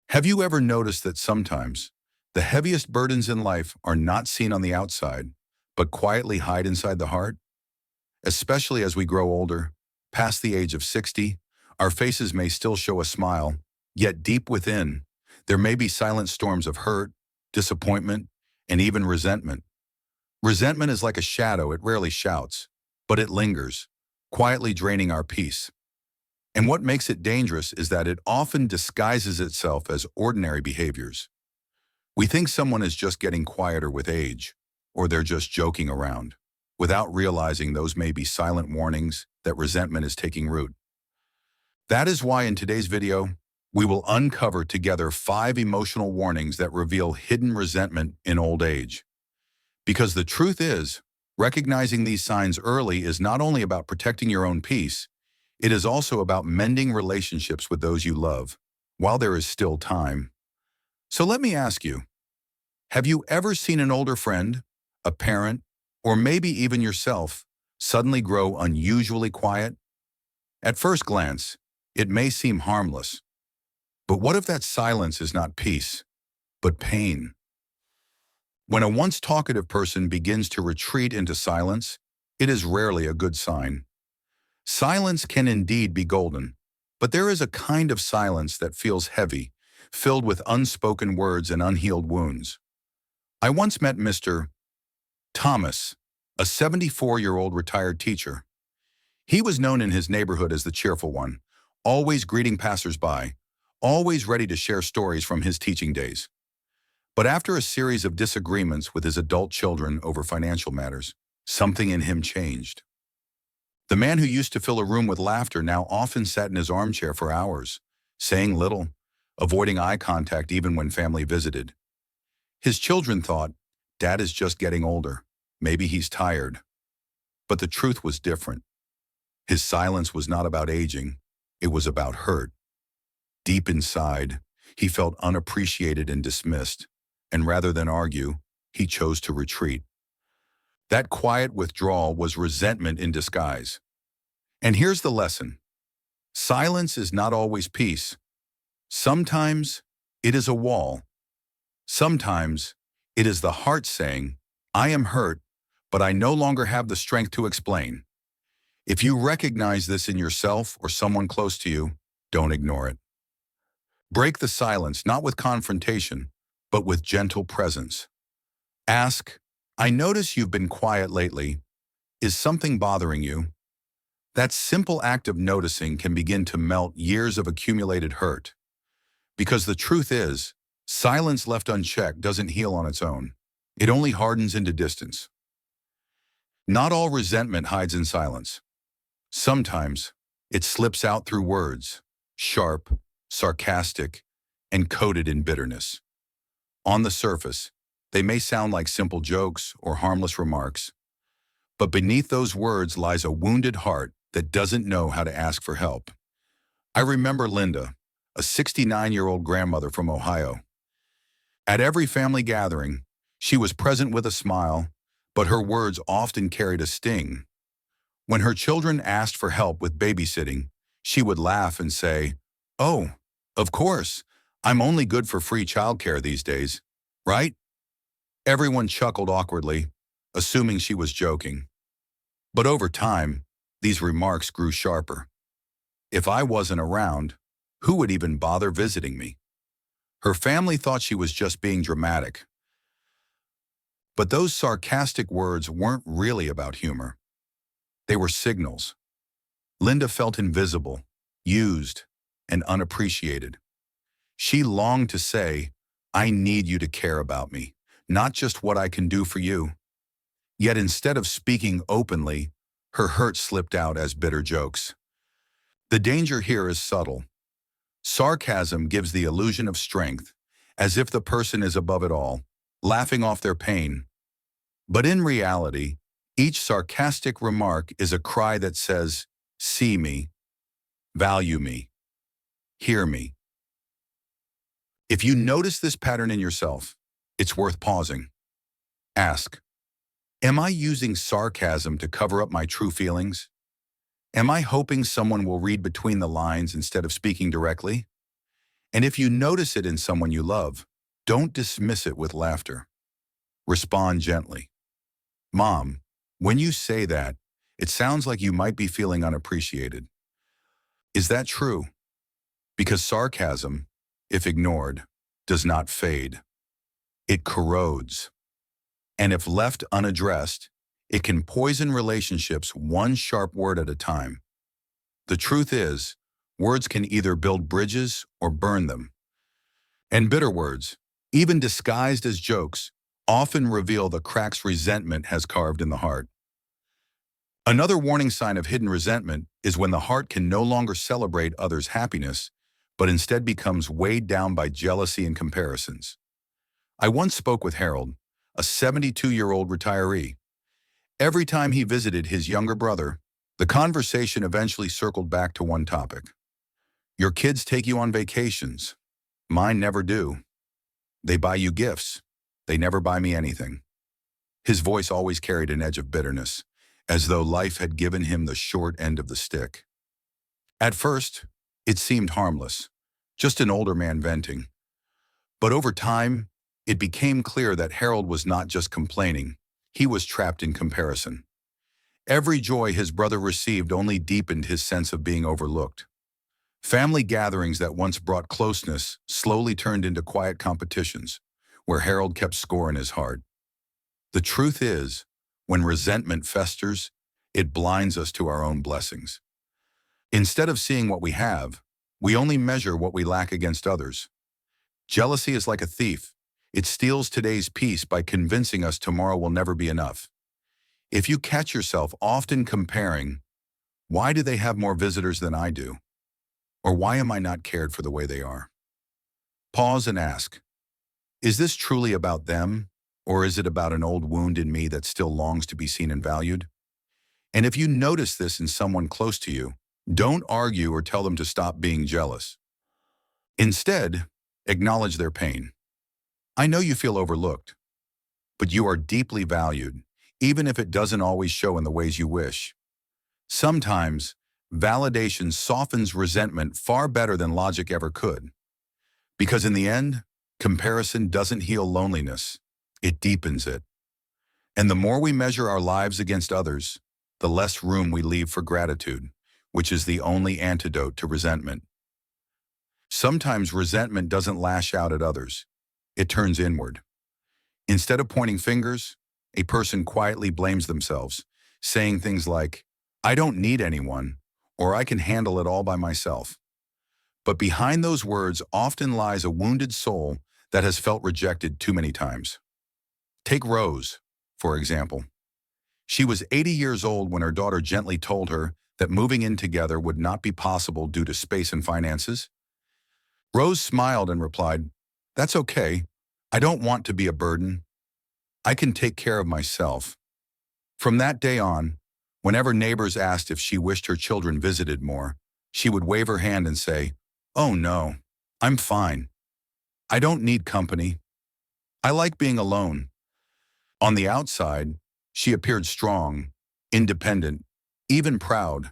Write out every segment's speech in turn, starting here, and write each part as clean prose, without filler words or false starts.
Have you ever noticed that sometimes the heaviest burdens in life are not seen on the outside, but quietly hide inside the heart? Especially as we grow older, past the age of 60, our faces may still show a smile, yet deep within, there may be silent storms of hurt, disappointment, and even resentment. Resentment is like a shadow, it rarely shouts, but it lingers, quietly draining our peace. And what makes it dangerous is that it often disguises itself as ordinary behaviors. We think someone is just getting quieter with age, or they're just joking around, without realizing those may be silent warnings that resentment is taking root. That is why in today's video, we will uncover together 5 emotional warnings that reveal hidden resentment in old age. Because the truth is, recognizing these signs early is not only about protecting your own peace, it is also about mending relationships with those you love, while there is still time. So let me ask you, have you ever seen an older friend, a parent, or maybe even yourself, suddenly grow unusually quiet? At first glance, it may seem harmless. But what if that silence is not peace, but pain? When a once talkative person begins to retreat into silence, it is rarely a good sign. Silence can indeed be golden, but there is a kind of silence that feels heavy, filled with unspoken words and unhealed wounds. I once met Mr. Thomas, a 74-year-old retired teacher. He was known in his neighborhood as the cheerful one, always greeting passersby, always ready to share stories from his teaching days. But after a series of disagreements with his adult children over financial matters, something in him changed. The man who used to fill a room with laughter now often sat in his armchair for hours, saying little, avoiding eye contact even when family visited. His children thought, "Dad is just getting older. Maybe he's tired." But the truth was different. His silence was not about aging. It was about hurt. Deep inside, he felt unappreciated and dismissed, and rather than argue, he chose to retreat. That quiet withdrawal was resentment in disguise. And here's the lesson. Silence is not always peace. Sometimes it is a wall. Sometimes it is the heart saying, "I am hurt, but I no longer have the strength to explain." If you recognize this in yourself or someone close to you, don't ignore it. Break the silence, not with confrontation, but with gentle presence. Ask, "I notice you've been quiet lately. Is something bothering you?" That simple act of noticing can begin to melt years of accumulated hurt. Because the truth is, silence left unchecked doesn't heal on its own. It only hardens into distance. Not all resentment hides in silence. Sometimes it slips out through words, sharp, sarcastic, and coated in bitterness. On the surface, they may sound like simple jokes or harmless remarks, but beneath those words lies a wounded heart that doesn't know how to ask for help. I remember Linda, a 69-year-old grandmother from Ohio. At every family gathering, she was present with a smile, but her words often carried a sting. When her children asked for help with babysitting, she would laugh and say, "Oh, of course, I'm only good for free childcare these days, right?" Everyone chuckled awkwardly, assuming she was joking. But over time, these remarks grew sharper. If I wasn't around, who would even bother visiting me? Her family thought she was just being dramatic. But those sarcastic words weren't really about humor. They were signals. Linda felt invisible, used, and unappreciated. She longed to say, "I need you to care about me, not just what I can do for you." Yet instead of speaking openly, her hurt slipped out as bitter jokes. The danger here is subtle. Sarcasm gives the illusion of strength, as if the person is above it all, laughing off their pain. But in reality, each sarcastic remark is a cry that says, "See me, value me, hear me." If you notice this pattern in yourself, it's worth pausing. Ask, am I using sarcasm to cover up my true feelings? Am I hoping someone will read between the lines instead of speaking directly? And if you notice it in someone you love, don't dismiss it with laughter. Respond gently. Mom, when you say that, it sounds like you might be feeling unappreciated. Is that true? Because sarcasm, if ignored, does not fade. It corrodes. And if left unaddressed, it can poison relationships one sharp word at a time. The truth is, words can either build bridges or burn them. And bitter words, even disguised as jokes, often reveal the cracks resentment has carved in the heart. Another warning sign of hidden resentment is when the heart can no longer celebrate others' happiness, but instead becomes weighed down by jealousy and comparisons. I once spoke with Harold, a 72-year-old retiree. Every time he visited his younger brother, the conversation eventually circled back to one topic. Your kids take you on vacations. Mine never do. They buy you gifts. They never buy me anything. His voice always carried an edge of bitterness, as though life had given him the short end of the stick. At first, it seemed harmless, just an older man venting. But over time, it became clear that Harold was not just complaining, he was trapped in comparison. Every joy his brother received only deepened his sense of being overlooked. Family gatherings that once brought closeness slowly turned into quiet competitions, where Harold kept score in his heart. The truth is, when resentment festers, it blinds us to our own blessings. Instead of seeing what we have, we only measure what we lack against others. Jealousy is like a thief. It steals today's peace by convincing us tomorrow will never be enough. If you catch yourself often comparing, why do they have more visitors than I do? Or why am I not cared for the way they are? Pause and ask, is this truly about them, or is it about an old wound in me that still longs to be seen and valued? And if you notice this in someone close to you, don't argue or tell them to stop being jealous. Instead, acknowledge their pain. I know you feel overlooked, but you are deeply valued, even if it doesn't always show in the ways you wish. Sometimes, validation softens resentment far better than logic ever could. Because in the end, comparison doesn't heal loneliness, it deepens it. And the more we measure our lives against others, the less room we leave for gratitude, which is the only antidote to resentment. Sometimes resentment doesn't lash out at others, it turns inward. Instead of pointing fingers, a person quietly blames themselves, saying things like, I don't need anyone, or I can handle it all by myself. But behind those words often lies a wounded soul that has felt rejected too many times. Take Rose, for example. She was 80 years old when her daughter gently told her that moving in together would not be possible due to space and finances. Rose smiled and replied, that's okay. I don't want to be a burden. I can take care of myself. From that day on, whenever neighbors asked if she wished her children visited more, she would wave her hand and say, oh no, I'm fine. I don't need company. I like being alone. On the outside, she appeared strong, independent, even proud.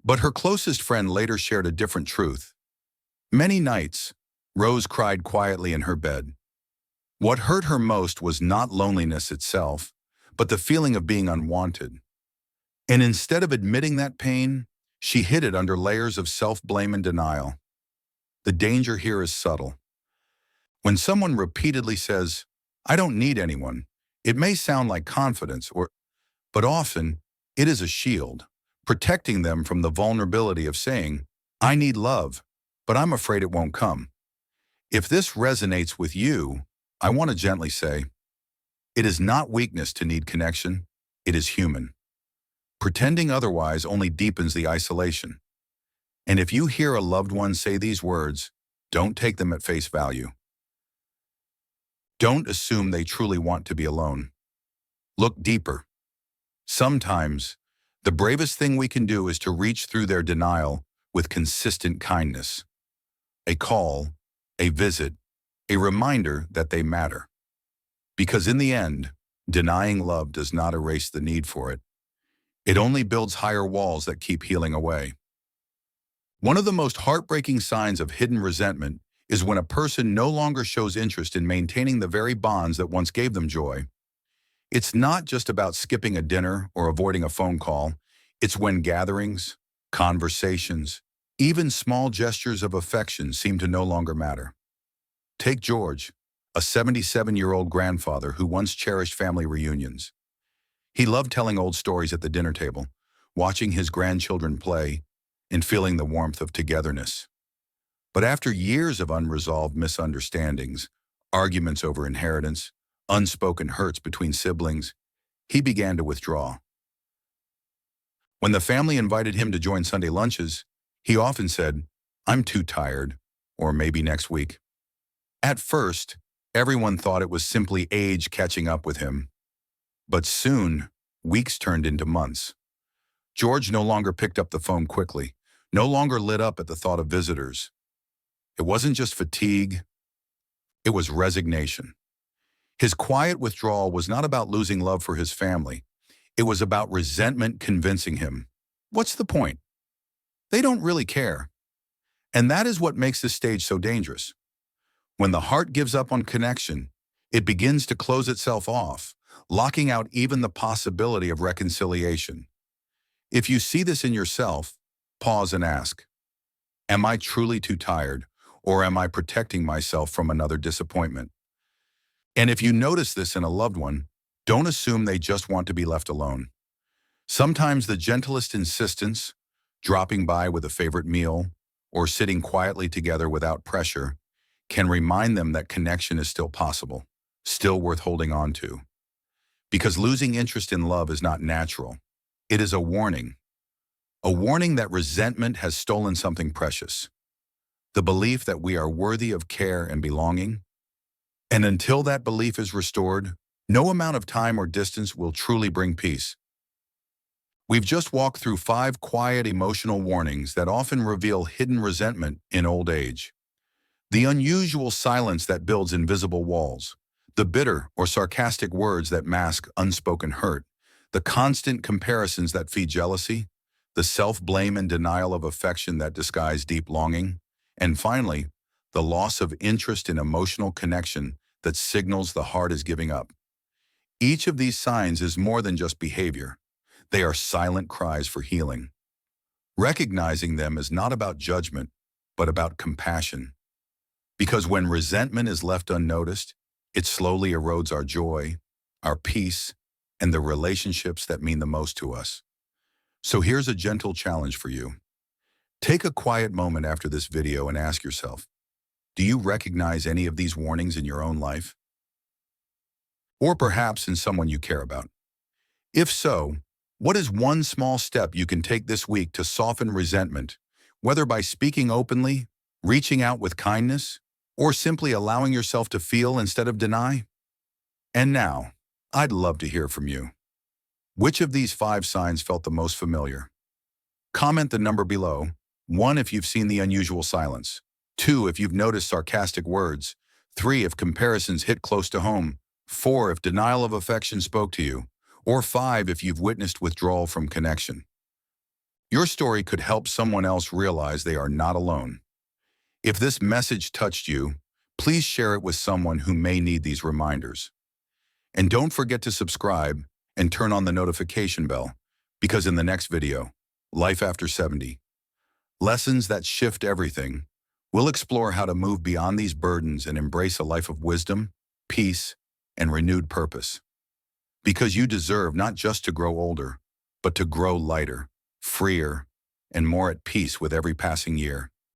But her closest friend later shared a different truth. Many nights, Rose cried quietly in her bed. What hurt her most was not loneliness itself, but the feeling of being unwanted. And instead of admitting that pain, she hid it under layers of self-blame and denial. The danger here is subtle. When someone repeatedly says, I don't need anyone, it may sound like confidence, but often it is a shield, protecting them from the vulnerability of saying, I need love, but I'm afraid it won't come. If this resonates with you, I want to gently say, it is not weakness to need connection, it is human. Pretending otherwise only deepens the isolation. And if you hear a loved one say these words, don't take them at face value. Don't assume they truly want to be alone. Look deeper. Sometimes, the bravest thing we can do is to reach through their denial with consistent kindness. A call, a visit, a reminder that they matter. Because in the end, denying love does not erase the need for it. It only builds higher walls that keep healing away. One of the most heartbreaking signs of hidden resentment is when a person no longer shows interest in maintaining the very bonds that once gave them joy. It's not just about skipping a dinner or avoiding a phone call. It's when gatherings, conversations, even small gestures of affection seem to no longer matter. Take George, a 77-year-old grandfather who once cherished family reunions. He loved telling old stories at the dinner table, watching his grandchildren play, and feeling the warmth of togetherness. But after years of unresolved misunderstandings, arguments over inheritance, unspoken hurts between siblings, he began to withdraw. When the family invited him to join Sunday lunches, he often said, "I'm too tired," or maybe next week. At first, everyone thought it was simply age catching up with him. But soon, weeks turned into months. George no longer picked up the phone quickly, no longer lit up at the thought of visitors. It wasn't just fatigue, it was resignation. His quiet withdrawal was not about losing love for his family. It was about resentment convincing him. What's the point? They don't really care. And that is what makes this stage so dangerous. When the heart gives up on connection, it begins to close itself off, locking out even the possibility of reconciliation. If you see this in yourself, pause and ask, am I truly too tired, or am I protecting myself from another disappointment? And if you notice this in a loved one, don't assume they just want to be left alone. Sometimes the gentlest insistence, dropping by with a favorite meal, or sitting quietly together without pressure, can remind them that connection is still possible, still worth holding on to. Because losing interest in love is not natural. It is a warning that resentment has stolen something precious, the belief that we are worthy of care and belonging. And until that belief is restored, no amount of time or distance will truly bring peace. We've just walked through 5 quiet emotional warnings that often reveal hidden resentment in old age. The unusual silence that builds invisible walls, the bitter or sarcastic words that mask unspoken hurt, the constant comparisons that feed jealousy, the self-blame and denial of affection that disguise deep longing, and finally, the loss of interest in emotional connection that signals the heart is giving up. Each of these signs is more than just behavior. They are silent cries for healing. Recognizing them is not about judgment, but about compassion. Because when resentment is left unnoticed, it slowly erodes our joy, our peace, and the relationships that mean the most to us. So here's a gentle challenge for you. Take a quiet moment after this video and ask yourself, do you recognize any of these warnings in your own life? Or perhaps in someone you care about? If so, what is one small step you can take this week to soften resentment, whether by speaking openly, reaching out with kindness, or simply allowing yourself to feel instead of deny? And now, I'd love to hear from you. Which of these 5 signs felt the most familiar? Comment the number below. 1 if you've seen the unusual silence. 2 if you've noticed sarcastic words. 3 if comparisons hit close to home. 4 if denial of affection spoke to you. Or 5 if you've witnessed withdrawal from connection. Your story could help someone else realize they are not alone. If this message touched you, please share it with someone who may need these reminders. And don't forget to subscribe and turn on the notification bell, because in the next video, Life After 70, Lessons That Shift Everything, we'll explore how to move beyond these burdens and embrace a life of wisdom, peace, and renewed purpose. Because you deserve not just to grow older, but to grow lighter, freer, and more at peace with every passing year.